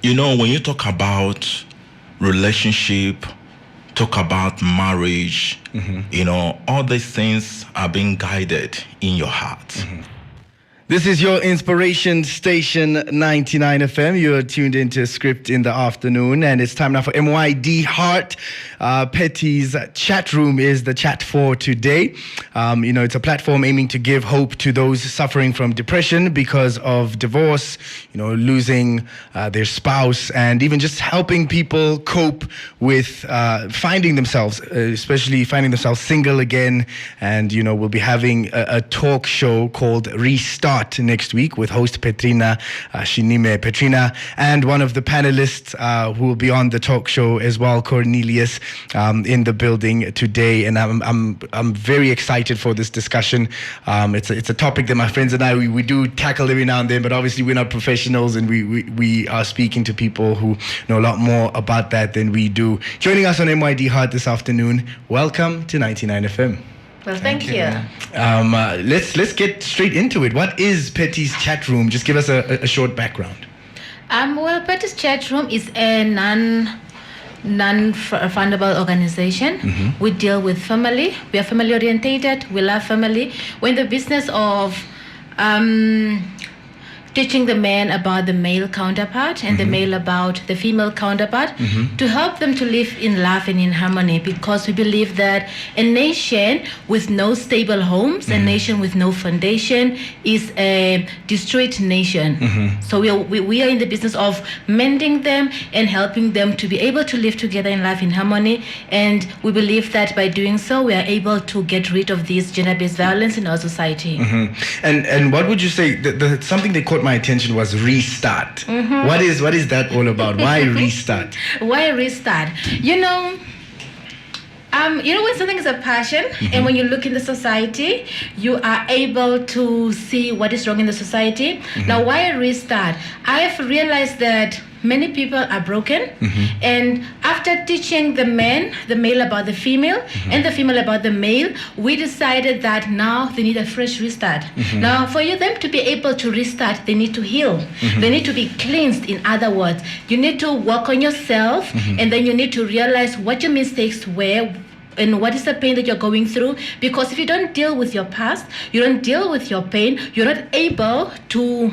You know, when you talk about relationship, talk about marriage, you know, all these things are being guided in your heart. This is your inspiration station, 99 FM. You're tuned into Skrypt in the afternoon, and it's time now for MYD Heart. Petty's Chatroom is the chat for today. You know, it's a platform aiming to give hope to those suffering from depression because of divorce, you know, losing their spouse, and even just helping people cope with finding themselves, especially finding themselves single again. And, you know, we'll be having a talk show called Restart next week with host Petrina Shinime. Petrina and one of the panelists who will be on the talk show as well, Cornelius, in the building today. And I'm very excited for this discussion. It's a topic that my friends and I we do tackle every now and then, but obviously we're not professionals, and we are speaking to people who know a lot more about that than we do. Joining us on MYD Heart this afternoon, welcome to 99 FM. Well, thank you. Let's get straight into it. What is Petty's Chatroom? Just give us a short background. Well, Petty's Chatroom is a non-fundable organization. We deal with family. We are family orientated. We love family. We're in the business of teaching the man about the male counterpart and the male about the female counterpart to help them to live in love and in harmony, because we believe that a nation with no stable homes, a nation with no foundation is a destroyed nation. So we are in the business of mending them and helping them to be able to live together in love in harmony, and we believe that by doing so we are able to get rid of this gender-based violence in our society. And what would you say, something that caught my attention was restart. What is that all about? Why restart? Why restart? You know, when something is a passion, and when you look in the society, you are able to see what is wrong in the society. Now, why restart? I have realized that many people are broken, and after teaching the male about the female, and the female about the male, we decided that now they need a fresh restart. Now, for them to be able to restart, they need to heal. They need to be cleansed. In other words, you need to work on yourself, and then you need to realize what your mistakes were and what is the pain that you're going through. Because if you don't deal with your past, you don't deal with your pain, you're not able to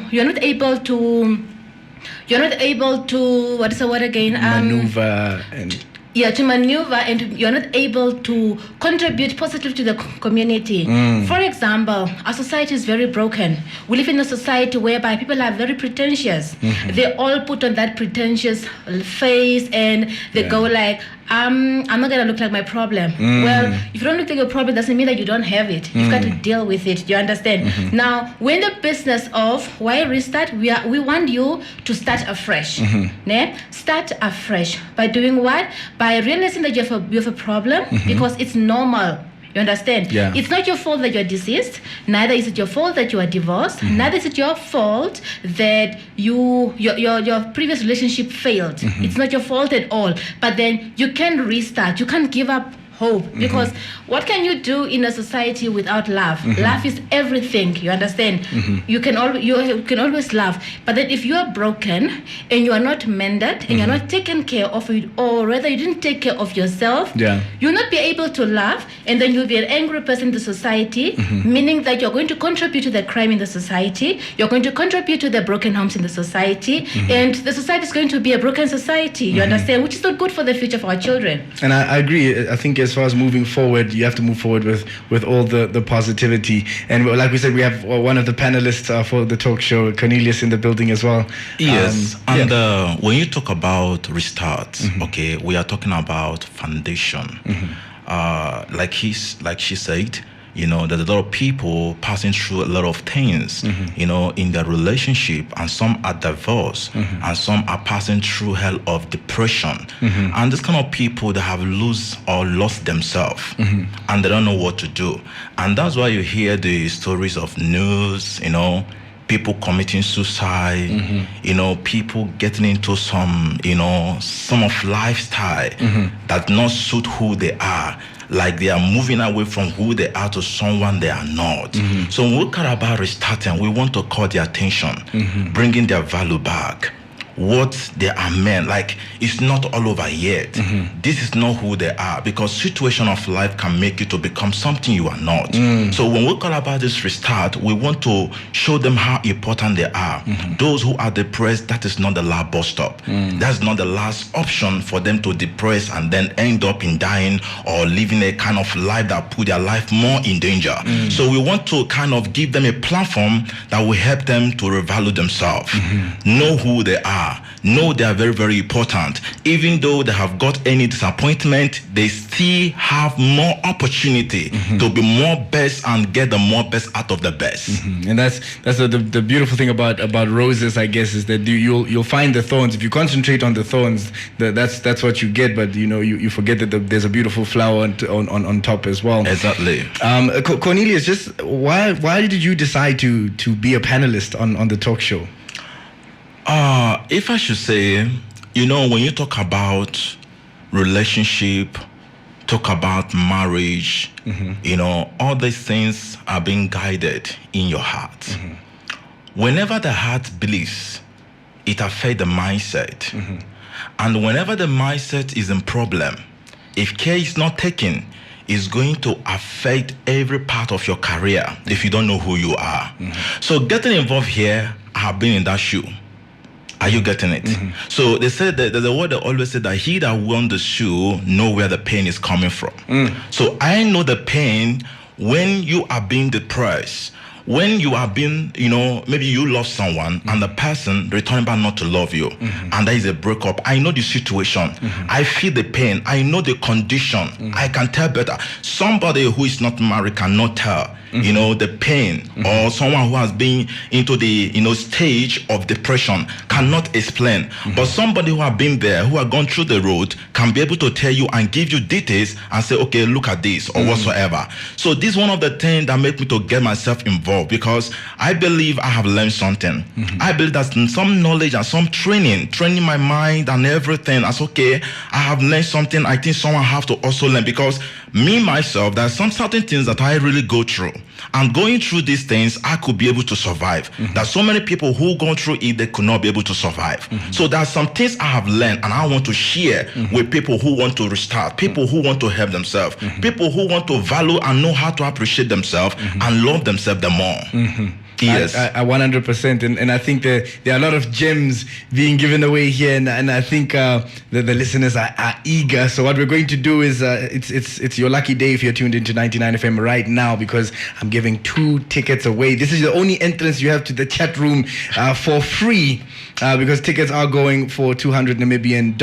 what is the word again? Maneuver and... Yeah, to maneuver, and you're not able to contribute positively to the community. For example, our society is very broken. We live in a society whereby people are very pretentious. They all put on that pretentious face, and they go like, I'm not going to look like my problem. Well, if you don't look like your problem, doesn't mean that you don't have it. You've got to deal with it. You understand? Now, we're in the business of why restart. We want you to start afresh. Start afresh. By doing what? By realizing that you have a problem, because it's normal. You understand? Yeah. It's not your fault that you're deceased. Neither is it your fault that you are divorced. Neither is it your fault that your previous relationship failed. It's not your fault at all. But then you can restart. You can't give up hope, because what can you do in a society without love? Love is everything. You understand? You can always love, but then if you are broken and you are not mended and you're not taken care of it, or rather you didn't take care of yourself, you'll not be able to love, and then you'll be an angry person in the society, meaning that you're going to contribute to the crime in the society, you're going to contribute to the broken homes in the society, and the society is going to be a broken society. You understand? Which is not good for the future of our children. And I agree. I think as far as moving forward, you have to move forward with all the positivity. And like we said, we have one of the panelists for the talk show, Cornelius, in the building as well. Yes, when you talk about restart, okay, we are talking about foundation. Like she said, you know, there's a lot of people passing through a lot of things, you know, in their relationship, and some are divorced, and some are passing through hell of depression. And this kind of people that have lost themselves, and they don't know what to do. And that's why you hear the stories of news, you know, people committing suicide, you know, people getting into some of lifestyle that not suit who they are. Like they are moving away from who they are to someone they are not. So when we care about restarting, we want to call their attention, bringing their value back. what they are meant. Like, it's not all over yet. This is not who they are, because situation of life can make you to become something you are not. So when we call about this restart, we want to show them how important they are. Those who are depressed, that is not the last bus stop. That's not the last option for them to depress and then end up in dying or living a kind of life that put their life more in danger. So we want to kind of give them a platform that will help them to revalue themselves, know who they are, know they are very, very important. Even though they have got any disappointment, they still have more opportunity to be more best and get the more best out of the best. And that's the beautiful thing about roses, I guess, is that you'll find the thorns. If you concentrate on the thorns, that's what you get. But you forget that there's a beautiful flower on top as well. Exactly. Cornelius, just why did you decide to be a panelist on the talk show? If I should say, when you talk about relationship, talk about marriage, all these things are being guided in your heart. Whenever the heart believes, it affects the mindset. And whenever the mindset is in problem, if care is not taken, it's going to affect every part of your career if you don't know who you are. So getting involved here, I have been in that shoe. Are you getting it? So they said that there's a word they always say that he that won the shoe know where the pain is coming from. So I know the pain when you are being depressed, when you are being, maybe you love someone and the person returning back not to love you, and there is a breakup. I know the situation. I feel the pain. I know the condition. I can tell better. Somebody who is not married cannot tell, the pain, or someone who has been into the, stage of depression cannot explain. But somebody who have been there, who have gone through the road, can be able to tell you and give you details and say, okay, look at this or whatsoever. So this is one of the things that make me to get myself involved, because I believe I have learned something. I believe that some knowledge and some training my mind and everything. As okay, I have learned something. I think someone have to also learn, because me myself, there are some certain things that I really go through. And going through these things, I could be able to survive. There's so many people who go through it, they could not be able to survive. So there are some things I have learned and I want to share with people who want to restart, people who want to help themselves, people who want to value and know how to appreciate themselves and love themselves the more. Yes, I 100%, and I think there are a lot of gems being given away here, and I think the listeners are eager. So what we're going to do is it's your lucky day if you're tuned into 99 FM right now, because I'm giving 2 tickets away. This is the only entrance you have to the chat room for free, because tickets are going for $200 Namibian.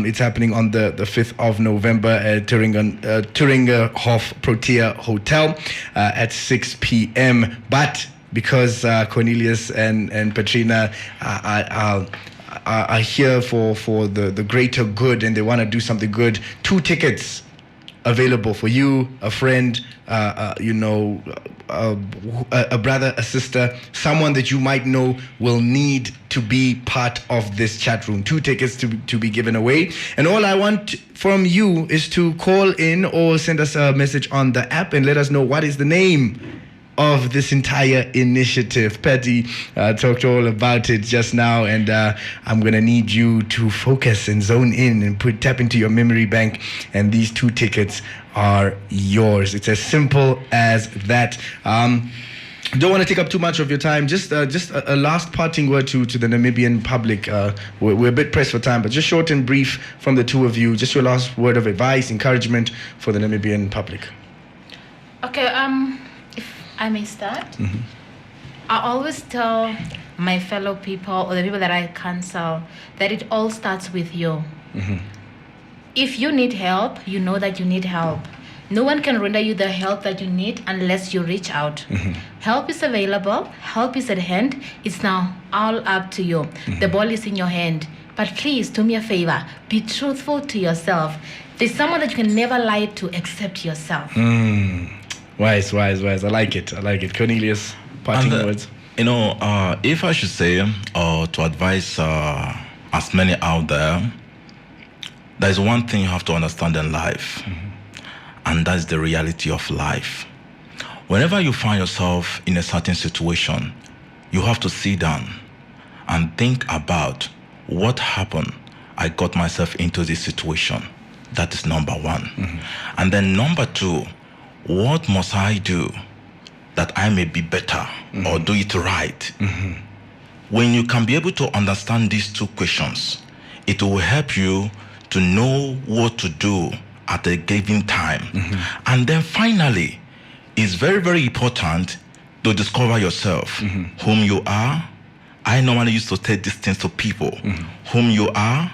It's happening on the 5th of November at Turinga Hof Protea Hotel at 6 p.m. But because Cornelius and Petrina are here for the greater good, and they want to do something good, 2 tickets available for you, a friend, a brother, a sister, someone that you might know will need to be part of this chat room. 2 tickets to be given away. And all I want from you is to call in or send us a message on the app and let us know what is the name of this entire initiative. Patty talked all about it just now, and I'm gonna need you to focus and zone in and tap into your memory bank, and these 2 tickets are yours. It's as simple as that. Don't want to take up too much of your time. Just a last parting word to the Namibian public. We're a bit pressed for time, but just short and brief from the 2 of you. Just your last word of advice, encouragement for the Namibian public. Okay, I may start. I always tell my fellow people, or the people that I counsel, that it all starts with you. If you need help, you know that you need help. No one can render you the help that you need unless you reach out. Help is available. Help is at hand. It's now all up to you. The ball is in your hand. But please, do me a favor. Be truthful to yourself. There's someone that you can never lie to except yourself. Wise. I like it. Cornelius, parting words. If I should say, to advise as many out there, there's one thing you have to understand in life, and that's the reality of life. Whenever you find yourself in a certain situation, you have to sit down and think about what happened? I got myself into this situation. That is number one. And then number two, what must I do that I may be better or do it right? When you can be able to understand these two questions, it will help you to know what to do at a given time. And then finally, it's very, very important to discover yourself, whom you are. I normally used to say these things to people, whom you are,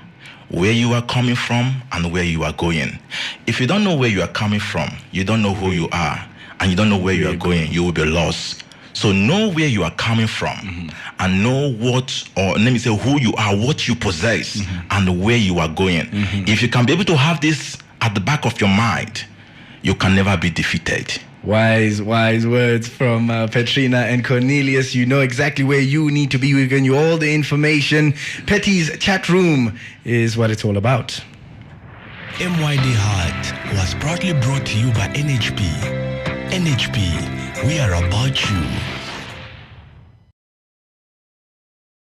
where you are coming from, and where you are going. If you don't know where you are coming from, you don't know who you are, and you don't know where you are going, you will be lost. So know where you are coming from, and know what, or let me say who you are, what you possess, and where you are going. If you can be able to have this at the back of your mind, you can never be defeated. Wise words from Petrina and Cornelius. You know exactly where you need to be. We're giving you all the information. Petty's chat room is what it's all about. MYD Heart was proudly brought to you by NHP. NHP, we are about you.